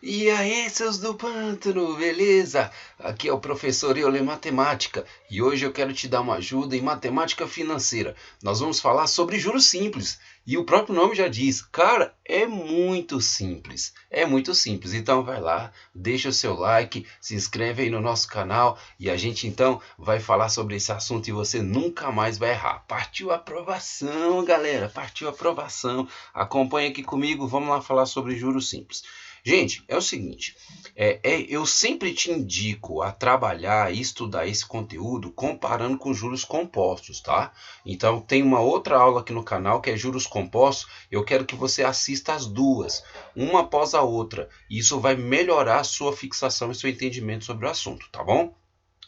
E aí, seus do pântano, beleza? Aqui é o professor Euler Matemática e hoje eu quero te dar uma ajuda em matemática financeira. Nós vamos falar sobre juros simples e o próprio nome já diz, cara, é muito simples. É muito simples. Então vai lá, deixa o seu like, se inscreve aí no nosso canal e a gente então vai falar sobre esse assunto e você nunca mais vai errar. Partiu a aprovação, galera, partiu a aprovação. Acompanha aqui comigo, vamos lá falar sobre juros simples. Gente, é o seguinte, eu sempre te indico a trabalhar e estudar esse conteúdo comparando com juros compostos, tá? Então tem uma outra aula aqui no canal que é juros compostos, eu quero que você assista as duas, uma após a outra, e isso vai melhorar a sua fixação e seu entendimento sobre o assunto, tá bom?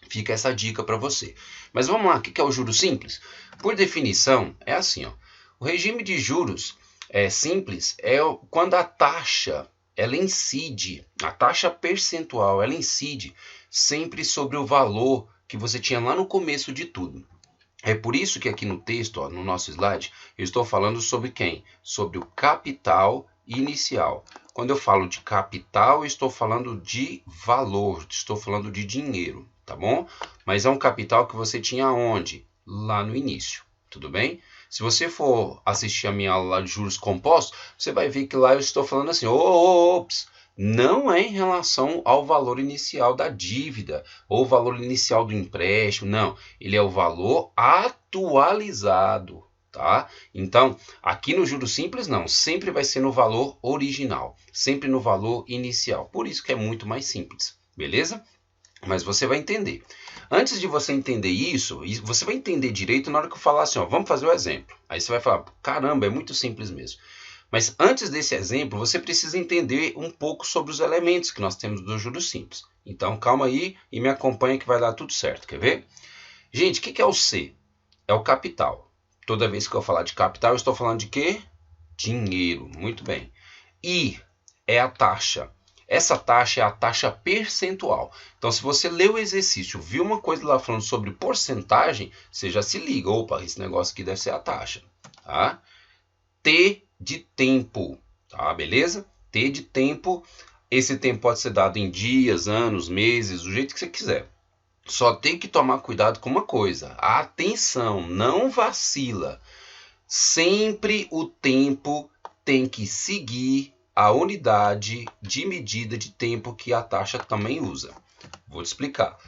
Fica essa dica para você. Mas vamos lá, o que é o juros simples? Por definição, é assim, ó, o regime de juros simples é quando a taxa ela incide, a taxa percentual, ela incide sempre sobre o valor que você tinha lá no começo de tudo. É por isso que aqui no texto, ó, no nosso slide, eu estou falando sobre quem? Sobre o capital inicial. Quando eu falo de capital, eu estou falando de valor, estou falando de dinheiro, tá bom? Mas é um capital que você tinha onde? Lá no início, tudo bem? Se você for assistir a minha aula de juros compostos, você vai ver que lá eu estou falando assim, ops, não é em relação ao valor inicial da dívida ou valor inicial do empréstimo, não. Ele é o valor atualizado, tá? Então, aqui no juros simples, não. Sempre vai ser no valor original, sempre no valor inicial. Por isso que é muito mais simples, beleza? Mas você vai entender. Antes de você entender isso, você vai entender direito na hora que eu falar assim, ó, vamos fazer o exemplo. Aí você vai falar, caramba, é muito simples mesmo. Mas antes desse exemplo, você precisa entender um pouco sobre os elementos que nós temos dos juros simples. Então, calma aí e me acompanha que vai dar tudo certo. Quer ver? Gente, o que é o C? É o capital. Toda vez que eu falar de capital, eu estou falando de quê? Dinheiro. Muito bem. I é a taxa. Essa taxa é a taxa percentual. Então, se você lê o exercício, viu uma coisa lá falando sobre porcentagem, você já se liga. Opa, esse negócio aqui deve ser a taxa. Tá? T de tempo. Tá, beleza? T de tempo. Esse tempo pode ser dado em dias, anos, meses, do jeito que você quiser. Só tem que tomar cuidado com uma coisa. Atenção, não vacila. Sempre o tempo tem que seguir a unidade de medida de tempo que a taxa também usa. Vou te explicar.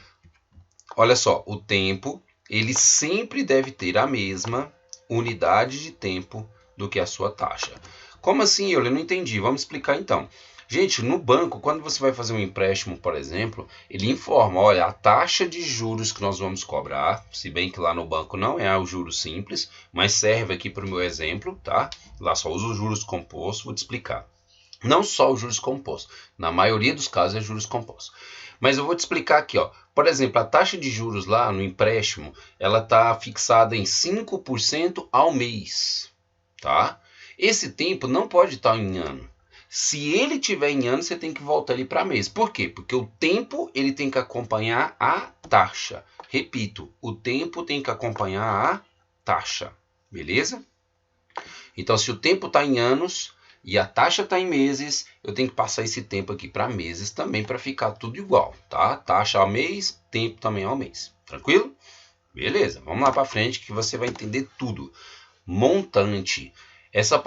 Olha só, o tempo, ele sempre deve ter a mesma unidade de tempo do que a sua taxa. Como assim? Eu não entendi. Vamos explicar então. Gente, no banco, quando você vai fazer um empréstimo, por exemplo, ele informa, olha, a taxa de juros que nós vamos cobrar, se bem que lá no banco não é o juros simples, mas serve aqui para o meu exemplo, tá? Lá só usa os juros compostos, vou te explicar. Não só os juros compostos, na maioria dos casos é juros compostos. Mas eu vou te explicar aqui, ó. Por exemplo, a taxa de juros lá no empréstimo, ela está fixada em 5% ao mês, tá? Esse tempo não pode estar em ano. Se ele tiver em ano, você tem que voltar ele para mês. Por quê? Porque o tempo ele tem que acompanhar a taxa. Repito, o tempo tem que acompanhar a taxa. Beleza? Então, se o tempo está em anos e a taxa está em meses, eu tenho que passar esse tempo aqui para meses também para ficar tudo igual, tá? Taxa ao mês, tempo também ao mês. Tranquilo? Beleza, vamos lá para frente que você vai entender tudo. Montante. Essa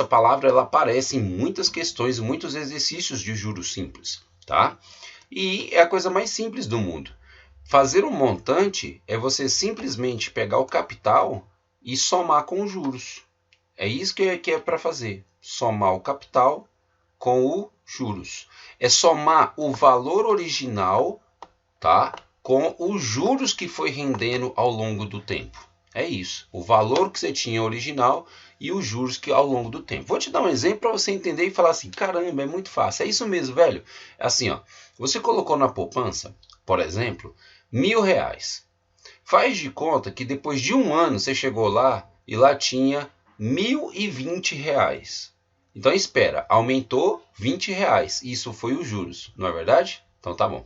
palavra ela aparece em muitas questões, muitos exercícios de juros simples, tá? E é a coisa mais simples do mundo. Fazer um montante é você simplesmente pegar o capital e somar com os juros. É isso que é para fazer. Somar o capital com os juros. É somar o valor original, tá? Com os juros que foi rendendo ao longo do tempo. É isso. O valor que você tinha original e os juros que ao longo do tempo. Vou te dar um exemplo para você entender e falar assim, caramba, é muito fácil. É isso mesmo, velho. É assim, ó. Você colocou na poupança, por exemplo, R$ 1.000. Faz de conta que depois de um ano você chegou lá e lá tinha R$ 1.020. Então espera, aumentou R$ 20. Isso foi os juros, não é verdade? Então tá bom.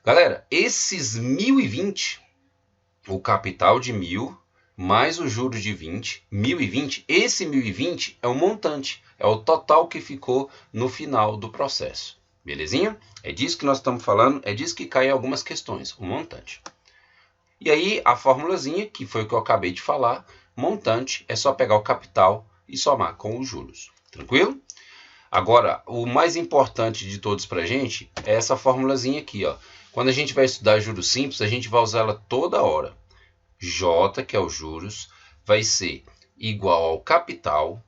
Galera, esses 1.020, o capital de 1.000 mais os juros de 20, 1.020, esse 1.020 é o montante, é o total que ficou no final do processo. Belezinha? É disso que nós estamos falando, é disso que cai algumas questões, o montante. E aí, a formulazinha, que foi o que eu acabei de falar, montante é só pegar o capital e somar com os juros. Tranquilo? Agora, o mais importante de todos para a gente é essa formulazinha aqui, ó. Quando a gente vai estudar juros simples, a gente vai usar ela toda hora. J, que é os juros, vai ser igual ao capital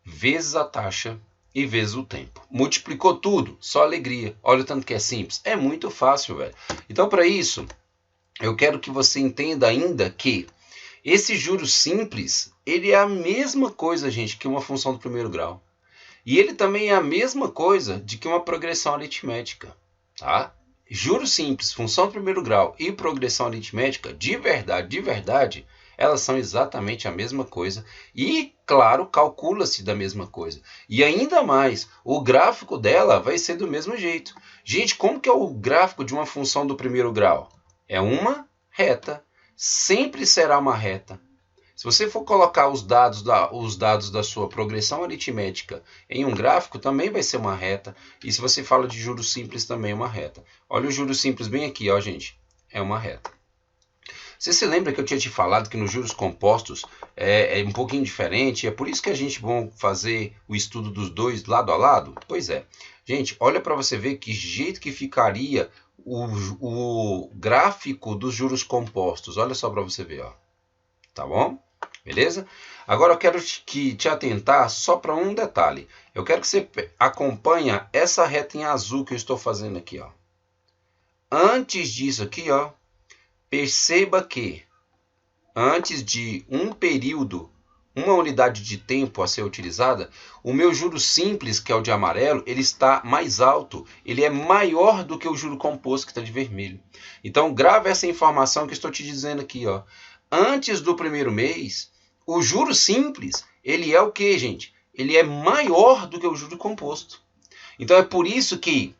vezes a taxa e vezes o tempo. Multiplicou tudo, só alegria. Olha o tanto que é simples. É muito fácil, velho. Então, para isso, eu quero que você entenda ainda que esse juros simples, ele é a mesma coisa, gente, que uma função do primeiro grau. E ele também é a mesma coisa de que uma progressão aritmética, tá? Juros simples, função do primeiro grau e progressão aritmética, de verdade, elas são exatamente a mesma coisa e, claro, calcula-se da mesma coisa. E ainda mais, o gráfico dela vai ser do mesmo jeito. Gente, como que é o gráfico de uma função do primeiro grau? É uma reta, sempre será uma reta. Se você for colocar os dados da sua progressão aritmética em um gráfico, também vai ser uma reta. E se você fala de juros simples, também é uma reta. Olha o juros simples bem aqui, ó, gente. É uma reta. Você se lembra que eu tinha te falado que nos juros compostos é um pouquinho diferente? É por isso que a gente vai fazer o estudo dos dois lado a lado? Pois é. Gente, olha para você ver que jeito que ficaria o gráfico dos juros compostos. Olha só para você ver, ó. Tá bom? Beleza? Agora eu quero te atentar só para um detalhe. Eu quero que você acompanhe essa reta em azul que eu estou fazendo aqui, ó. Antes disso aqui, ó, perceba que antes de um período, uma unidade de tempo a ser utilizada, o meu juro simples, que é o de amarelo, ele está mais alto, ele é maior do que o juro composto, que está de vermelho. Então, grave essa informação que eu estou te dizendo aqui, ó. Antes do primeiro mês, o juro simples, ele é o que, gente? Ele é maior do que o juro composto. Então, é por isso que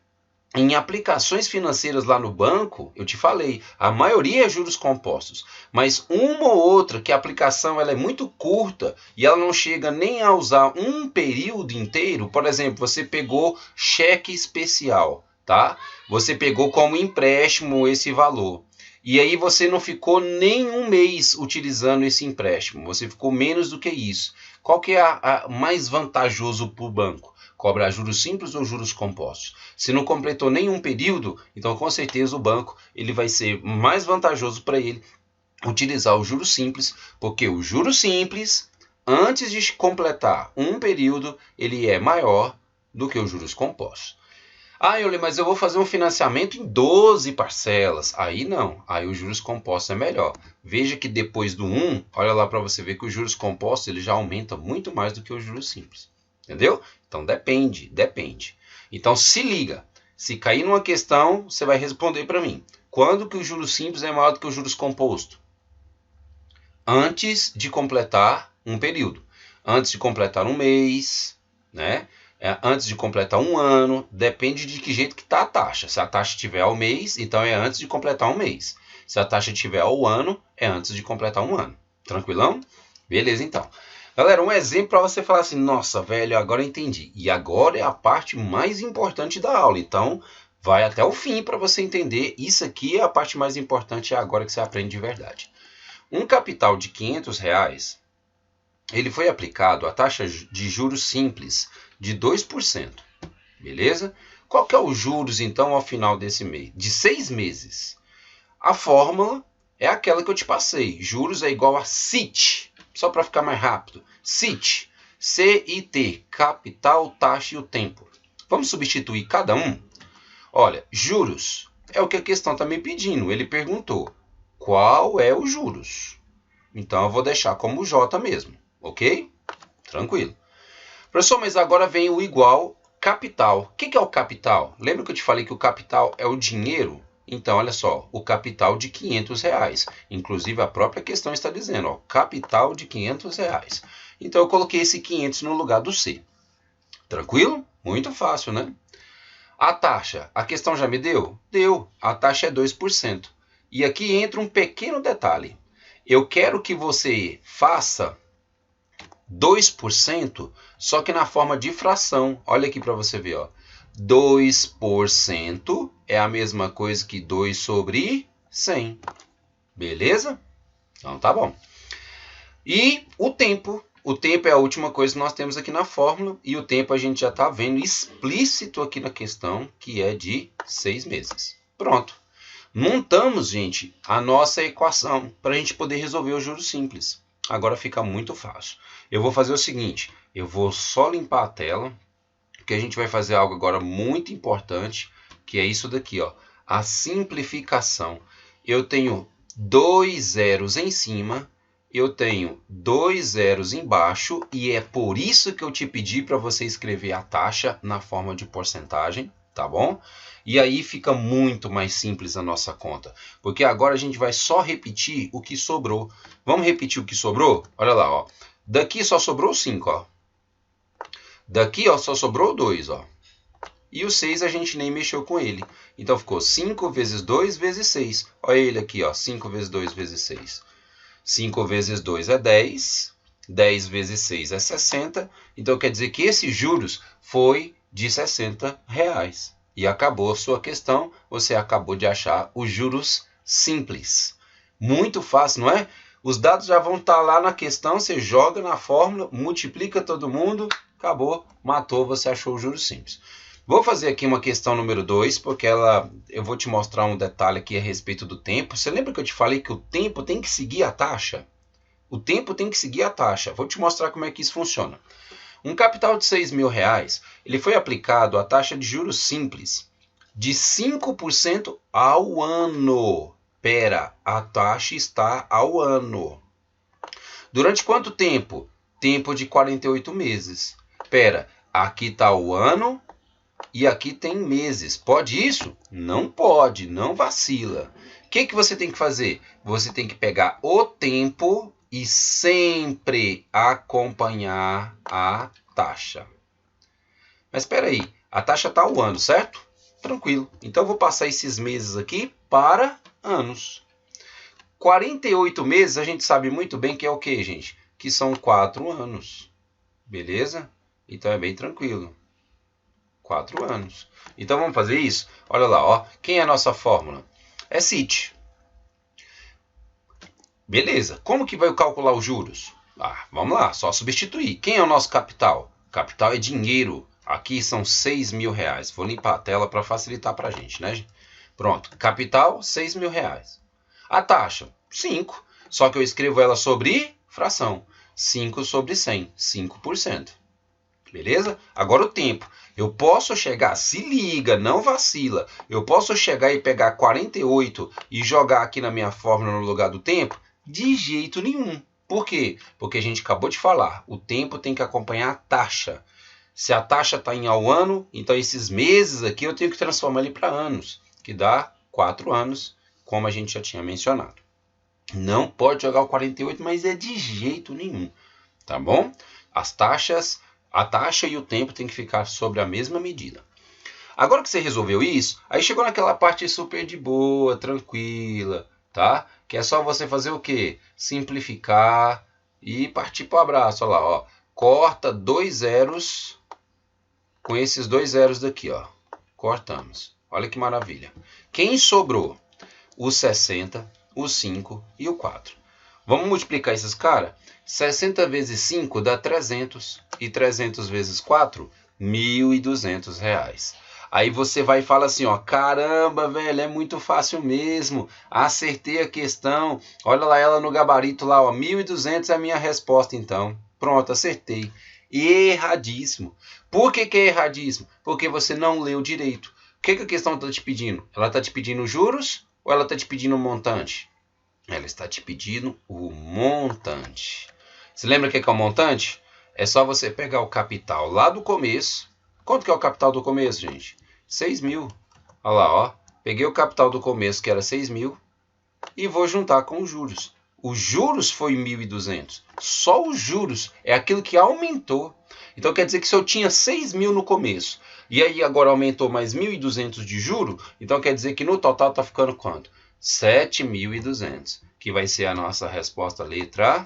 em aplicações financeiras lá no banco, eu te falei, a maioria é juros compostos, mas uma ou outra que a aplicação ela é muito curta e ela não chega nem a usar um período inteiro. Por exemplo, você pegou cheque especial, tá? Você pegou como empréstimo esse valor. E aí você não ficou nem um mês utilizando esse empréstimo, você ficou menos do que isso. Qual que é a mais vantajoso para o banco? Cobrar juros simples ou juros compostos? Se não completou nenhum período, então com certeza o banco ele vai ser mais vantajoso para ele utilizar o juros simples, porque o juros simples, antes de completar um período, ele é maior do que os juros compostos. Ah, Euler, mas eu vou fazer um financiamento em 12 parcelas. Aí não, aí os juros compostos é melhor. Veja que depois do 1, olha lá para você ver que os juros compostos ele já aumenta muito mais do que os juros simples. Entendeu? Então depende. Então se liga, se cair numa questão, você vai responder para mim. Quando que o juros simples é maior do que os juros compostos? Antes de completar um período. Antes de completar um mês, né? Antes de completar um ano, depende de que jeito que está a taxa. Se a taxa estiver ao mês, então é antes de completar um mês. Se a taxa estiver ao ano, é antes de completar um ano. Tranquilão? Beleza, então. Galera, um exemplo para você falar assim, nossa, velho, agora eu entendi. E agora é a parte mais importante da aula. Então, vai até o fim para você entender. Isso aqui é a parte mais importante, é agora que você aprende de verdade. Um capital de R$500, ele foi aplicado a taxa de juros simples de 2%, beleza? Qual que é os juros, então, ao final desse mês? De 6 meses. A fórmula é aquela que eu te passei. Juros é igual a CIT, só para ficar mais rápido. CIT, C-I-T, capital, taxa e o tempo. Vamos substituir cada um? Olha, juros é o que a questão está me pedindo. Ele perguntou, qual é os juros? Então, eu vou deixar como J mesmo, ok? Tranquilo. Professor, mas agora vem o igual capital. O que é o capital? Lembra que eu te falei que o capital é o dinheiro? Então, olha só, o capital de R$500. Inclusive, a própria questão está dizendo, ó, capital de R$500. Então, eu coloquei esse 500 no lugar do C. Tranquilo? Muito fácil, né? A taxa, a questão já me deu? Deu. A taxa é 2%. E aqui entra um pequeno detalhe. Eu quero que você faça 2%, só que na forma de fração. Olha aqui para você ver, ó. 2% é a mesma coisa que 2 sobre 100. Beleza? Então tá bom. E o tempo. O tempo é a última coisa que nós temos aqui na fórmula. E o tempo a gente já está vendo explícito aqui na questão, que é de 6 meses. Pronto. Montamos, gente, a nossa equação para a gente poder resolver o juros simples. Agora fica muito fácil. Eu vou fazer o seguinte. Eu vou só limpar a tela, porque a gente vai fazer algo agora muito importante, que é isso daqui, ó, a simplificação. Eu tenho 2 zeros em cima, eu tenho 2 zeros embaixo, e é por isso que eu te pedi para você escrever a taxa na forma de porcentagem, tá bom? E aí fica muito mais simples a nossa conta, porque agora a gente vai só repetir o que sobrou. Vamos repetir o que sobrou? Olha lá, ó. Daqui só sobrou 5, ó. Daqui, ó, só sobrou 2, ó. E o 6 a gente nem mexeu com ele. Então ficou 5 vezes 2 vezes 6. Olha ele aqui, ó, 5 vezes 2 vezes 6. 5 vezes 2 é 10. 10 vezes 6 é 60. Então quer dizer que esses juros foi de R$60. E acabou a sua questão. Você acabou de achar os juros simples. Muito fácil, não é? Os dados já vão estar lá na questão. Você joga na fórmula, multiplica todo mundo. Acabou, matou, você achou o juros simples. Vou fazer aqui uma questão número 2, porque eu vou te mostrar um detalhe aqui a respeito do tempo. Você lembra que eu te falei que o tempo tem que seguir a taxa? O tempo tem que seguir a taxa. Vou te mostrar como é que isso funciona. Um capital de R$6.000, ele foi aplicado a taxa de juros simples de 5% ao ano. Pera, a taxa está ao ano. Durante quanto tempo? Tempo de 48 meses. Pera, aqui está o ano e aqui tem meses. Pode isso? Não pode, não vacila. O que você tem que fazer? Você tem que pegar o tempo e sempre acompanhar a taxa. Mas espera aí, a taxa está ao ano, certo? Tranquilo. Então eu vou passar esses meses aqui para anos. 48 meses a gente sabe muito bem que é o que, gente? Que são 4 anos. Beleza? Então é bem tranquilo. 4 anos. Então vamos fazer isso? Olha lá, ó. Quem é a nossa fórmula? É CIT. Beleza. Como que vai calcular os juros? Vamos lá, só substituir. Quem é o nosso capital? Capital é dinheiro. Aqui são R$6.000. Vou limpar a tela para facilitar para a gente, né? Pronto. Capital, R$6.000. A taxa, 5. Só que eu escrevo ela sobre fração. 5 sobre 100, 5%. Beleza? Agora o tempo. Eu posso chegar, se liga, não vacila. Eu posso chegar e pegar 48 e jogar aqui na minha fórmula no lugar do tempo? De jeito nenhum. Por quê? Porque a gente acabou de falar, o tempo tem que acompanhar a taxa. Se a taxa está em ao ano, então esses meses aqui eu tenho que transformar ele para anos, que dá 4 anos, como a gente já tinha mencionado. Não pode jogar o 48, mas é de jeito nenhum, tá bom? As taxas, a taxa e o tempo tem que ficar sobre a mesma medida. Agora que você resolveu isso, aí chegou naquela parte super de boa, tranquila, tá? Que é só você fazer o quê? Simplificar e partir para o abraço. Olha lá, ó. Corta 2 zeros com esses 2 zeros daqui, ó. Cortamos. Olha que maravilha. Quem sobrou? O 60, o 5 e o 4. Vamos multiplicar esses caras? 60 vezes 5 dá 300. E 300 vezes 4, R$1.200. Aí você vai e fala assim, ó, caramba, velho, é muito fácil mesmo. Acertei a questão. Olha lá ela no gabarito lá, ó, 1.200 é a minha resposta então. Pronto, acertei. Erradíssimo. Por que é erradíssimo? Porque você não leu direito. O que a questão está te pedindo? Ela está te pedindo juros ou ela está te pedindo montante? Ela está te pedindo o montante. Você lembra o que é o montante? É só você pegar o capital lá do começo. Quanto que é o capital do começo, gente? 6.000. Olha lá, ó. Peguei o capital do começo, que era 6.000, e vou juntar com os juros. Os juros foi 1.200. Só os juros é aquilo que aumentou. Então quer dizer que se eu tinha 6.000 no começo, e aí agora aumentou mais 1.200 de juro, então quer dizer que no total está ficando quanto? 7.200. Que vai ser a nossa resposta letra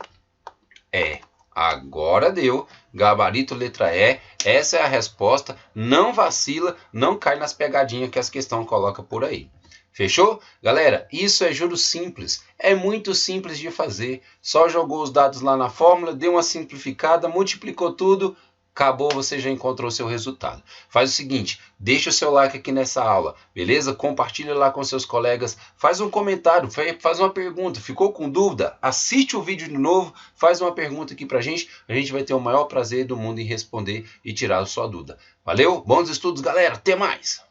E. Agora deu. Gabarito letra E. Essa é a resposta. Não vacila, não cai nas pegadinhas que as questões colocam por aí. Fechou? Galera, isso é juros simples. É muito simples de fazer. Só jogou os dados lá na fórmula, deu uma simplificada, multiplicou tudo. Acabou, você já encontrou o seu resultado. Faz o seguinte, deixa o seu like aqui nessa aula, beleza? Compartilha lá com seus colegas, faz um comentário, faz uma pergunta. Ficou com dúvida? Assiste o vídeo de novo, faz uma pergunta aqui pra gente. A gente vai ter o maior prazer do mundo em responder e tirar a sua dúvida. Valeu? Bons estudos, galera. Até mais!